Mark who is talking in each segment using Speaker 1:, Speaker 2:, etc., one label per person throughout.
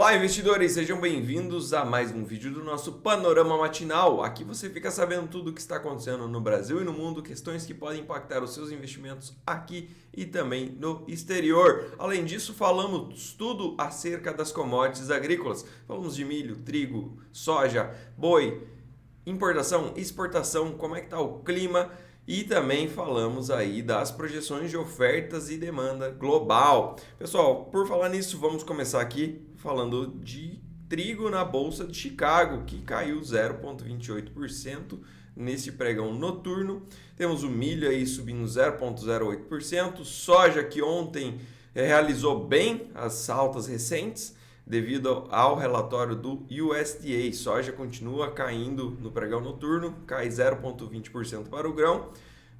Speaker 1: Olá, investidores! Sejam bem-vindos a mais um vídeo do nosso Panorama Matinal. Aqui você fica sabendo tudo o que está acontecendo no Brasil e no mundo, questões que podem impactar os seus investimentos aqui e também no exterior. Além disso, falamos tudo acerca das commodities agrícolas. Falamos de milho, trigo, soja, boi, importação, exportação, como é que está o clima. E também falamos aí das projeções de ofertas e demanda global. Pessoal, por falar nisso, vamos começar aqui falando de trigo na Bolsa de Chicago, que caiu 0,28% nesse pregão noturno. Temos o milho aí subindo 0,08%, soja que ontem realizou bem as altas recentes, devido ao relatório do USDA. Soja continua caindo no pregão noturno, cai 0,20% para o grão,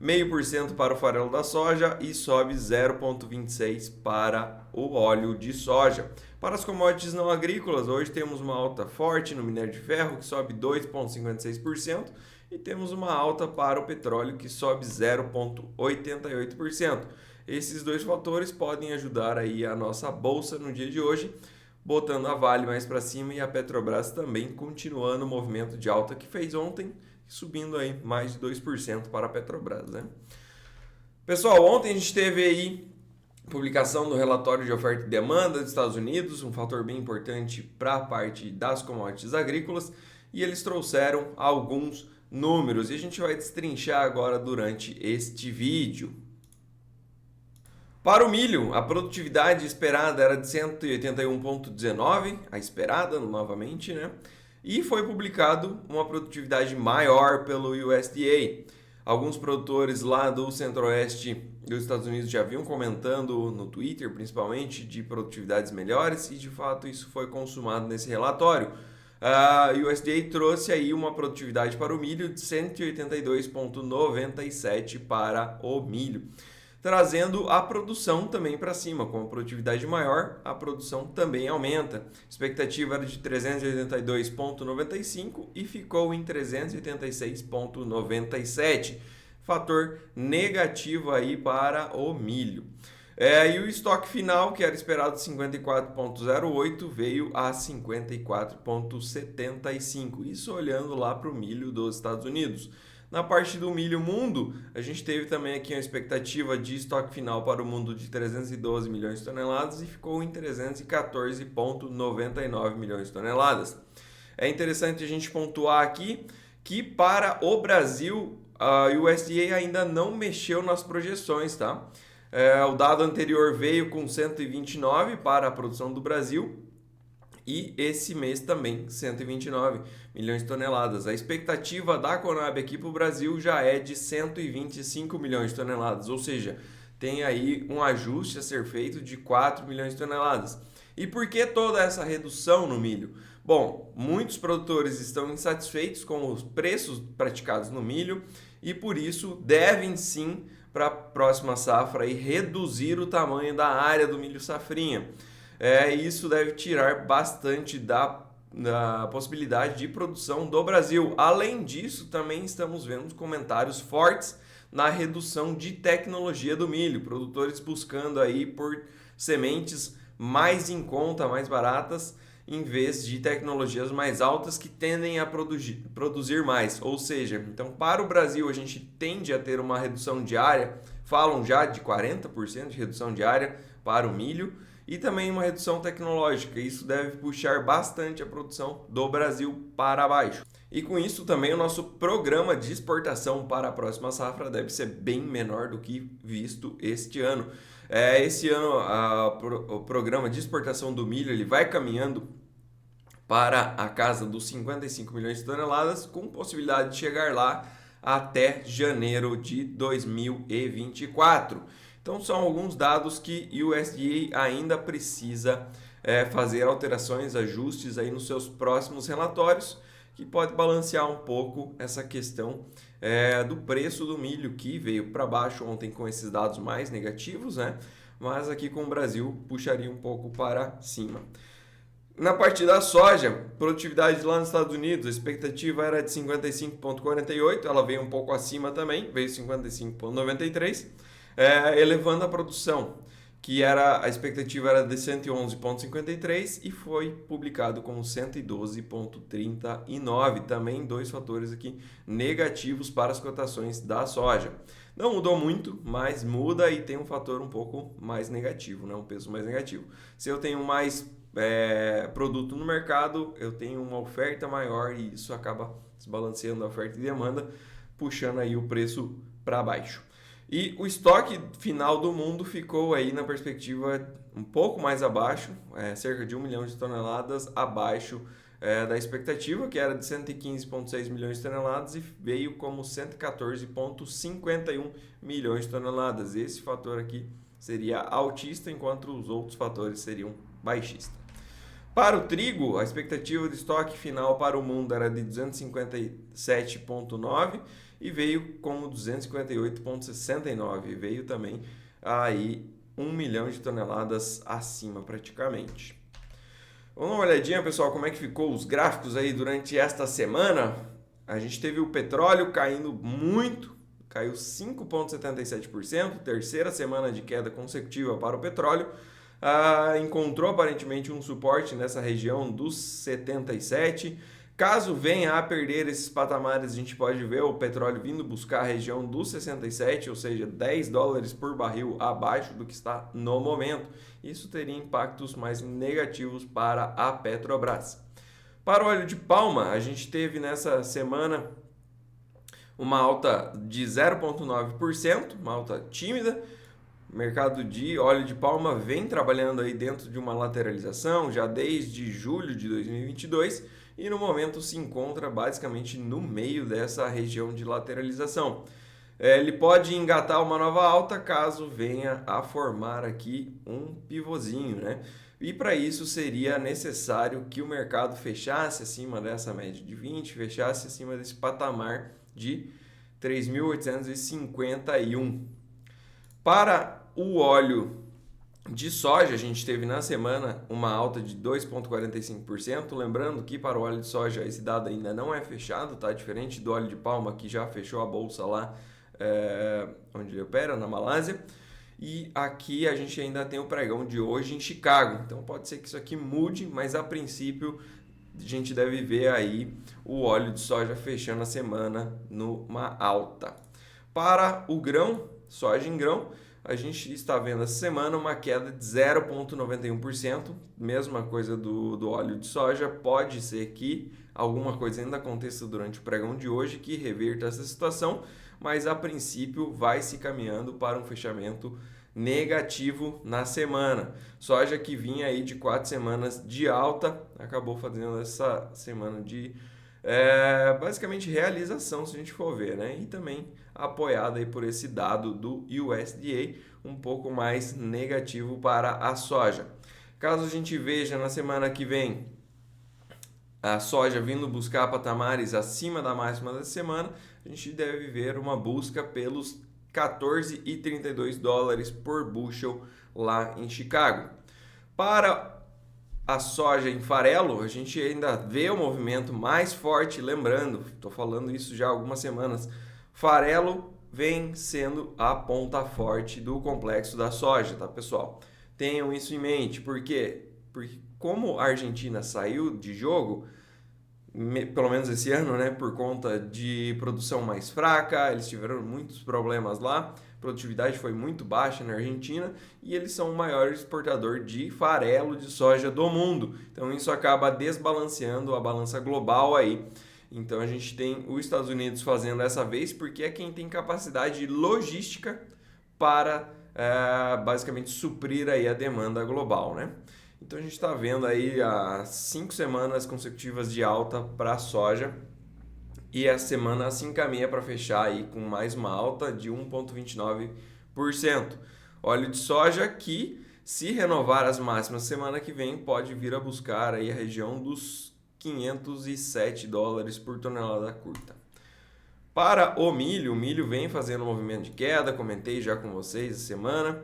Speaker 1: 0,5% para o farelo da soja e sobe 0,26% para o óleo de soja. Para as commodities não agrícolas, hoje temos uma alta forte no minério de ferro, que sobe 2,56%, e temos uma alta para o petróleo, que sobe 0,88%. Esses dois fatores podem ajudar aí a nossa bolsa no dia de hoje, botando a Vale mais para cima e a Petrobras também continuando o movimento de alta que fez ontem, subindo aí mais de 2% para a Petrobras, né? Pessoal, ontem a gente teve aí publicação do relatório de oferta e demanda dos Estados Unidos, um fator bem importante para a parte das commodities agrícolas, e eles trouxeram alguns números e a gente vai destrinchar agora durante este vídeo. Para o milho, a produtividade esperada era de 181,19, a esperada novamente, né? E foi publicado uma produtividade maior pelo USDA. Alguns produtores lá do centro-oeste dos Estados Unidos já vinham comentando no Twitter, principalmente, de produtividades melhores e de fato isso foi consumado nesse relatório. A USDA trouxe aí uma produtividade para o milho de 182,97 para o milho, trazendo a produção também para cima. Com a produtividade maior, a produção também aumenta. A expectativa era de 382,95 e ficou em 386,97. Fator negativo aí para o milho. E o estoque final, que era esperado de 54,08, veio a 54,75. Isso olhando lá para o milho dos Estados Unidos. Na parte do milho mundo, a gente teve também aqui uma expectativa de estoque final para o mundo de 312 milhões de toneladas e ficou em 314,99 milhões de toneladas. É interessante a gente pontuar aqui que para o Brasil, a USDA ainda não mexeu nas projeções, tá? O dado anterior veio com 129 para a produção do Brasil, e esse mês também 129 milhões de toneladas. A expectativa da Conab aqui para o Brasil já é de 125 milhões de toneladas, ou seja, tem aí um ajuste a ser feito de 4 milhões de toneladas. E por que toda essa redução no milho? Bom, muitos produtores estão insatisfeitos com os preços praticados no milho e por isso devem sim para a próxima safra aí, reduzir o tamanho da área do milho safrinha. Isso deve tirar bastante da possibilidade de produção do Brasil. Além disso, também estamos vendo comentários fortes na redução de tecnologia do milho. Produtores buscando aí por sementes mais em conta, mais baratas, em vez de tecnologias mais altas que tendem a produzir mais. Ou seja, então para o Brasil a gente tende a ter uma redução de área, falam já de 40% de redução de área para o milho, e também uma redução tecnológica. Isso deve puxar bastante a produção do Brasil para baixo. E com isso também o nosso programa de exportação para a próxima safra deve ser bem menor do que visto este ano. Esse ano o programa de exportação do milho ele vai caminhando para a casa dos 55 milhões de toneladas, com possibilidade de chegar lá até janeiro de 2024. Então são alguns dados que o USDA ainda precisa fazer alterações, ajustes aí nos seus próximos relatórios, que pode balancear um pouco essa questão do preço do milho, que veio para baixo ontem com esses dados mais negativos, né? Mas aqui com o Brasil puxaria um pouco para cima. Na parte da soja, produtividade lá nos Estados Unidos, a expectativa era de 55,48, ela veio um pouco acima também, veio 55,93, elevando a produção. que a expectativa era de 111,53 e foi publicado como 112,39. Também dois fatores aqui negativos para as cotações da soja. Não mudou muito, mas muda e tem um fator um pouco mais negativo, né? Um peso mais negativo. Se eu tenho mais produto no mercado, eu tenho uma oferta maior e isso acaba desbalanceando a oferta e demanda, puxando aí o preço para baixo. E o estoque final do mundo ficou aí na perspectiva um pouco mais abaixo, cerca de 1 milhão de toneladas abaixo da expectativa, que era de 115,6 milhões de toneladas e veio como 114,51 milhões de toneladas. Esse fator aqui seria altista, enquanto os outros fatores seriam baixistas. Para o trigo, a expectativa de estoque final para o mundo era de 257,9 e veio como 258,69. Veio também aí 1 milhão de toneladas acima praticamente. Vamos dar uma olhadinha, pessoal, como é que ficou os gráficos aí durante esta semana. A gente teve o petróleo caindo muito, caiu 5,77%, terceira semana de queda consecutiva para o petróleo. Encontrou aparentemente um suporte nessa região dos 77. Caso venha a perder esses patamares, a gente pode ver o petróleo vindo buscar a região dos 67, ou seja, 10 dólares por barril abaixo do que está no momento. Isso teria impactos mais negativos para a Petrobras. Para o óleo de palma, a gente teve nessa semana uma alta de 0,9%, uma alta tímida. O mercado de óleo de palma vem trabalhando aí dentro de uma lateralização já desde julho de 2022 e no momento se encontra basicamente no meio dessa região de lateralização. Ele pode engatar uma nova alta caso venha a formar aqui um pivôzinho, né? E para isso seria necessário que o mercado fechasse acima dessa média de 20, fechasse acima desse patamar de 3.851. Para o óleo de soja, a gente teve na semana uma alta de 2,45%. Lembrando que para o óleo de soja esse dado ainda não é fechado, tá? Diferente do óleo de palma que já fechou a bolsa lá onde ele opera, na Malásia. E aqui a gente ainda tem o pregão de hoje em Chicago. Então pode ser que isso aqui mude, mas a princípio a gente deve ver aí o óleo de soja fechando a semana numa alta. Para o grão, soja em grão, a gente está vendo essa semana uma queda de 0,91%, mesma coisa do óleo de soja. Pode ser que alguma coisa ainda aconteça durante o pregão de hoje que reverta essa situação, mas a princípio vai se caminhando para um fechamento negativo na semana. Soja que vinha aí de 4 semanas de alta, acabou fazendo essa semana de basicamente realização, se a gente for ver, né? E também apoiada aí por esse dado do USDA, um pouco mais negativo para a soja. Caso a gente veja na semana que vem a soja vindo buscar patamares acima da máxima da semana, a gente deve ver uma busca pelos 14,32 dólares por bushel lá em Chicago. Para a soja em farelo, a gente ainda vê o movimento mais forte, lembrando, estou falando isso já há algumas semanas, farelo vem sendo a ponta forte do complexo da soja, tá, pessoal? Tenham isso em mente, por quê? Porque como a Argentina saiu de jogo, pelo menos esse ano, né, por conta de produção mais fraca, eles tiveram muitos problemas lá, a produtividade foi muito baixa na Argentina e eles são o maior exportador de farelo de soja do mundo. Então isso acaba desbalanceando a balança global aí. Então a gente tem os Estados Unidos fazendo essa vez porque é quem tem capacidade logística para basicamente suprir aí a demanda global, né? Então a gente está vendo aí as 5 semanas consecutivas de alta para a soja e a semana se encaminha para fechar aí com mais uma alta de 1,29%. Óleo de soja que, se renovar as máximas semana que vem, pode vir a buscar aí a região dos 507 dólares por tonelada curta. Para o milho vem fazendo um movimento de queda, comentei já com vocês essa semana.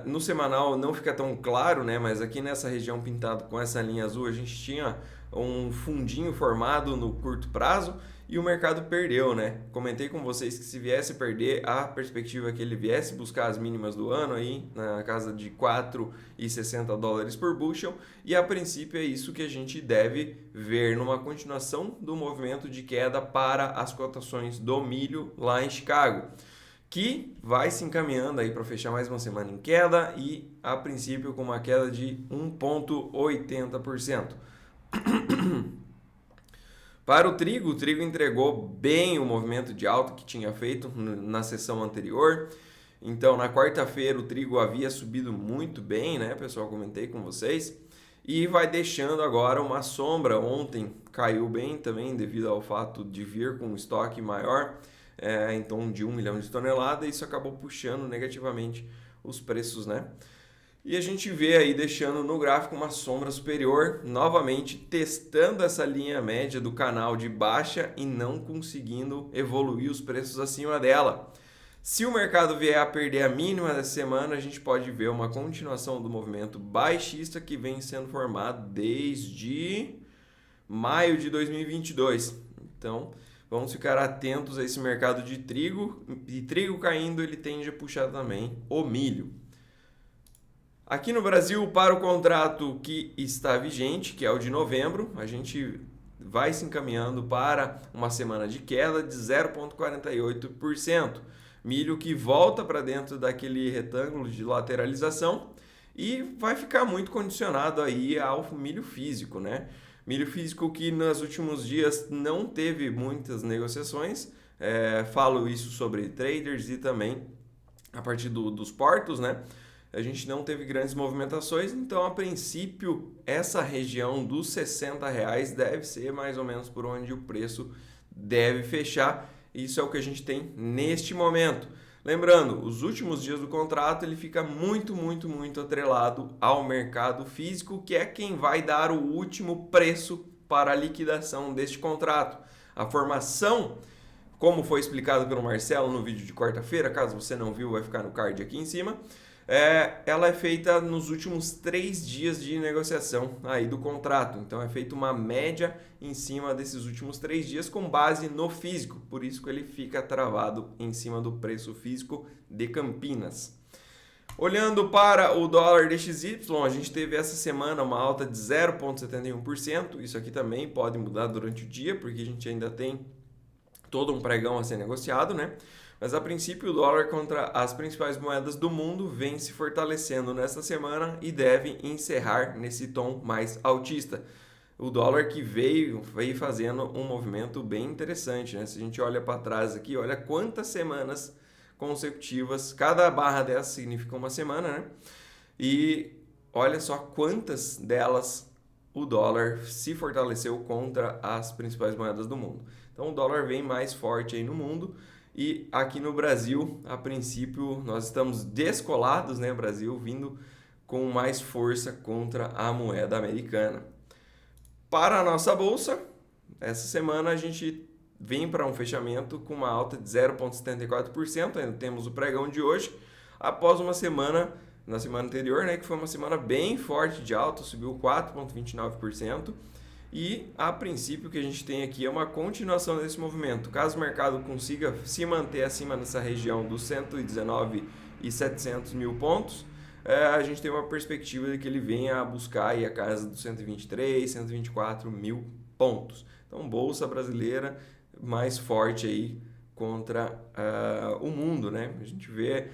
Speaker 1: No semanal não fica tão claro, né? Mas aqui nessa região pintado com essa linha azul, a gente tinha um fundinho formado no curto prazo e o mercado perdeu, né? Comentei com vocês que se viesse perder, a perspectiva é que ele viesse buscar as mínimas do ano aí, na casa de 4,60 dólares por bushel, e a princípio é isso que a gente deve ver numa continuação do movimento de queda para as cotações do milho lá em Chicago, que vai se encaminhando aí para fechar mais uma semana em queda e a princípio com uma queda de 1,80%. Para o trigo entregou bem o movimento de alta que tinha feito na sessão anterior. Então, na quarta-feira, o trigo havia subido muito bem, né, pessoal? Comentei com vocês. E vai deixando agora uma sombra. Ontem caiu bem também devido ao fato de vir com um estoque maior, em torno de 1 milhão de toneladas. Isso acabou puxando negativamente os preços, né? E a gente vê aí deixando no gráfico uma sombra superior, novamente testando essa linha média do canal de baixa e não conseguindo evoluir os preços acima dela. Se o mercado vier a perder a mínima dessa semana, a gente pode ver uma continuação do movimento baixista que vem sendo formado desde maio de 2022. Então, vamos ficar atentos a esse mercado de trigo. E trigo caindo, ele tende a puxar também o milho. Aqui no Brasil, para o contrato que está vigente, que é o de novembro, a gente vai se encaminhando para uma semana de queda de 0,48%. Milho que volta para dentro daquele retângulo de lateralização e vai ficar muito condicionado aí ao milho físico, né? Milho físico que nos últimos dias não teve muitas negociações. Falo isso sobre traders e também a partir dos portos, né? A gente não teve grandes movimentações, então a princípio essa região dos R$60 deve ser mais ou menos por onde o preço deve fechar. Isso é o que a gente tem neste momento. Lembrando, os últimos dias do contrato ele fica muito atrelado ao mercado físico, que é quem vai dar o último preço para a liquidação deste contrato. A formação, como foi explicado pelo Marcelo no vídeo de quarta-feira, caso você não viu, vai ficar no card aqui em cima. Ela é feita nos últimos 3 dias de negociação aí do contrato. Então é feita uma média em cima desses últimos 3 dias com base no físico. Por isso que ele fica travado em cima do preço físico de Campinas. Olhando para o dólar DXY, a gente teve essa semana uma alta de 0,71%. Isso aqui também pode mudar durante o dia, porque a gente ainda tem todo um pregão a ser negociado, né? Mas a princípio o dólar contra as principais moedas do mundo vem se fortalecendo nesta semana e deve encerrar nesse tom mais altista. O dólar que veio fazendo um movimento bem interessante, né? Se a gente olha para trás aqui, olha quantas semanas consecutivas, cada barra dessa significa uma semana, né? E olha só quantas delas o dólar se fortaleceu contra as principais moedas do mundo. Então o dólar vem mais forte aí no mundo. E aqui no Brasil, a princípio, nós estamos descolados, né? Brasil vindo com mais força contra a moeda americana. Para a nossa bolsa, essa semana a gente vem para um fechamento com uma alta de 0,74%. Ainda temos o pregão de hoje, após uma semana, na semana anterior, né? Que foi uma semana bem forte de alta, subiu 4,29%. E a princípio o que a gente tem aqui é uma continuação desse movimento. Caso o mercado consiga se manter acima dessa região dos 119.700 mil pontos, a gente tem uma perspectiva de que ele venha a buscar aí a casa dos 123, 124 mil pontos. Então, bolsa brasileira mais forte aí contra o mundo, né? A gente vê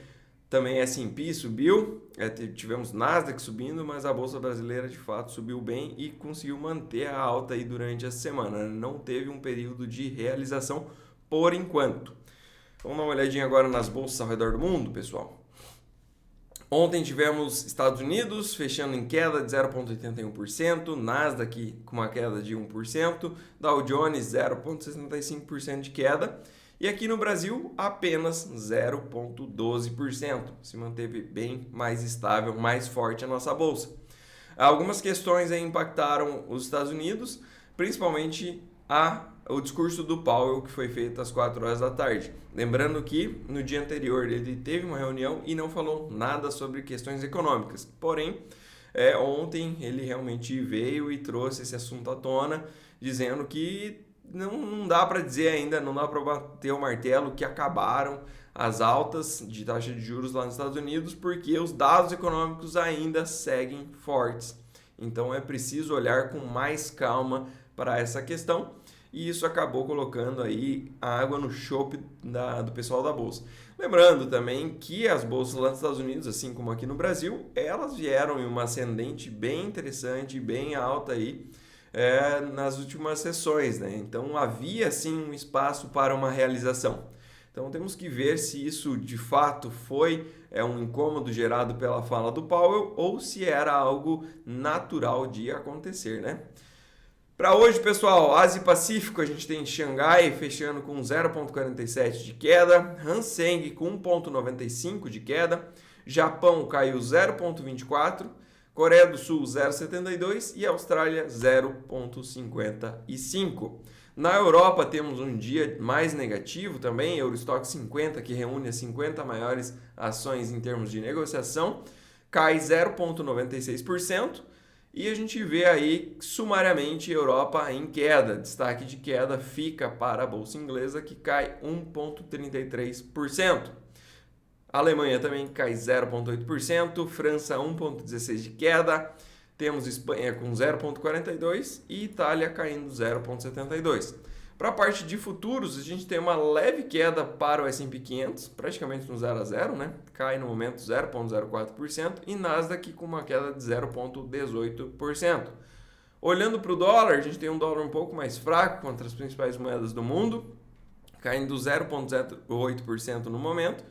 Speaker 1: também S&P subiu, tivemos Nasdaq subindo, mas a Bolsa Brasileira de fato subiu bem e conseguiu manter a alta aí durante a semana. Não teve um período de realização por enquanto. Vamos dar uma olhadinha agora nas bolsas ao redor do mundo, pessoal. Ontem tivemos Estados Unidos fechando em queda de 0,81%, Nasdaq com uma queda de 1%, Dow Jones 0,65% de queda. E aqui no Brasil, apenas 0,12%. Se manteve bem mais estável, mais forte a nossa bolsa. Algumas questões aí impactaram os Estados Unidos, principalmente a o discurso do Powell que foi feito às 4 horas da tarde. Lembrando que no dia anterior ele teve uma reunião e não falou nada sobre questões econômicas. Porém, ontem ele realmente veio e trouxe esse assunto à tona, dizendo que não dá para dizer ainda, não dá para bater o martelo que acabaram as altas de taxa de juros lá nos Estados Unidos, porque os dados econômicos ainda seguem fortes. Então é preciso olhar com mais calma para essa questão, e isso acabou colocando aí a água no chope do pessoal da Bolsa. Lembrando também que as bolsas lá nos Estados Unidos, assim como aqui no Brasil, elas vieram em uma ascendente bem interessante, bem alta aí, nas últimas sessões, né? Então havia sim um espaço para uma realização. Então temos que ver se isso de fato foi um incômodo gerado pela fala do Powell ou se era algo natural de acontecer, né? Para hoje, pessoal, Ásia e Pacífico, a gente tem Xangai fechando com 0,47 de queda, Hang Seng com 1,95 de queda, Japão caiu 0,24, Coreia do Sul 0,72 e Austrália 0,55. Na Europa temos um dia mais negativo também, Eurostock 50, que reúne as 50 maiores ações em termos de negociação, cai 0,96%. E a gente vê aí, sumariamente, Europa em queda. Destaque de queda fica para a Bolsa Inglesa, que cai 1,33%. A Alemanha também cai 0,8%, França 1,16% de queda, temos Espanha com 0,42% e Itália caindo 0,72%. Para a parte de futuros, a gente tem uma leve queda para o S&P 500, praticamente no 0 a 0, né? Cai no momento 0,04% e Nasdaq com uma queda de 0,18%. Olhando para o dólar, a gente tem um dólar um pouco mais fraco contra as principais moedas do mundo, caindo 0,08% no momento,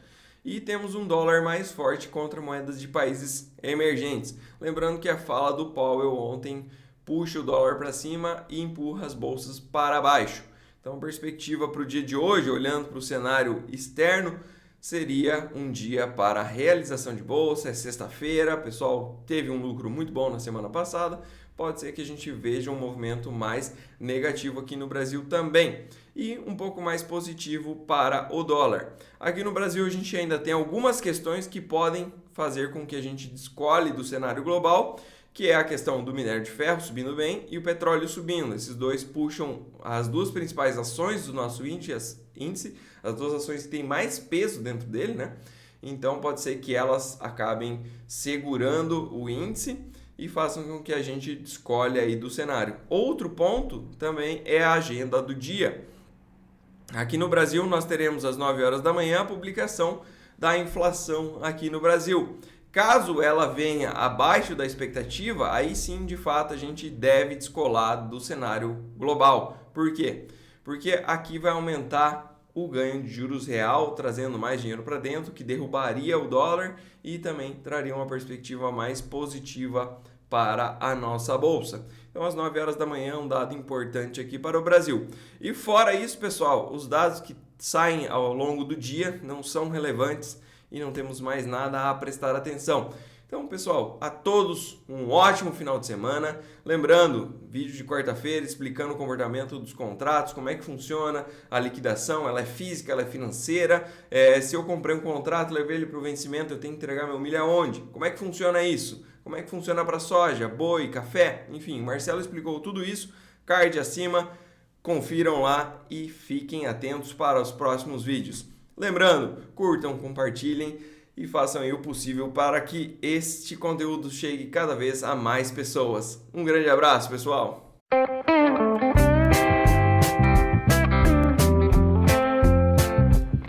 Speaker 1: e temos um dólar mais forte contra moedas de países emergentes. Lembrando que a fala do Powell ontem puxa o dólar para cima e empurra as bolsas para baixo. Então, perspectiva para o dia de hoje, olhando para o cenário externo, seria um dia para realização de bolsa. É sexta-feira, o pessoal teve um lucro muito bom na semana passada. Pode ser que a gente veja um movimento mais negativo aqui no Brasil também. E um pouco mais positivo para o dólar. Aqui no Brasil a gente ainda tem algumas questões que podem fazer com que a gente descole do cenário global, que é a questão do minério de ferro subindo bem e o petróleo subindo. Esses dois puxam as duas principais ações do nosso índice, as duas ações que têm mais peso dentro dele, né? Então pode ser que elas acabem segurando o índice e façam com que a gente descolhe aí do cenário. Outro ponto também é a agenda do dia. Aqui no Brasil nós teremos às 9 horas da manhã a publicação da inflação aqui no Brasil. Caso ela venha abaixo da expectativa, aí sim, de fato, a gente deve descolar do cenário global. Por quê? Porque aqui vai aumentar o ganho de juros real, trazendo mais dinheiro para dentro, que derrubaria o dólar e também traria uma perspectiva mais positiva para a nossa bolsa. Então, às 9 horas da manhã, um dado importante aqui para o Brasil. E fora isso, pessoal, os dados que saem ao longo do dia não são relevantes e não temos mais nada a prestar atenção. Então, pessoal, a todos um ótimo final de semana. Lembrando, vídeo de quarta-feira explicando o comportamento dos contratos, como é que funciona a liquidação, ela é física, ela é financeira. Se eu comprei um contrato, levei ele para o vencimento, eu tenho que entregar meu milho aonde? Como é que funciona isso? Como é que funciona para soja, boi, café? Enfim, Marcelo explicou tudo isso, card acima, confiram lá e fiquem atentos para os próximos vídeos. Lembrando, curtam, compartilhem e façam aí o possível para que este conteúdo chegue cada vez a mais pessoas. Um grande abraço, pessoal!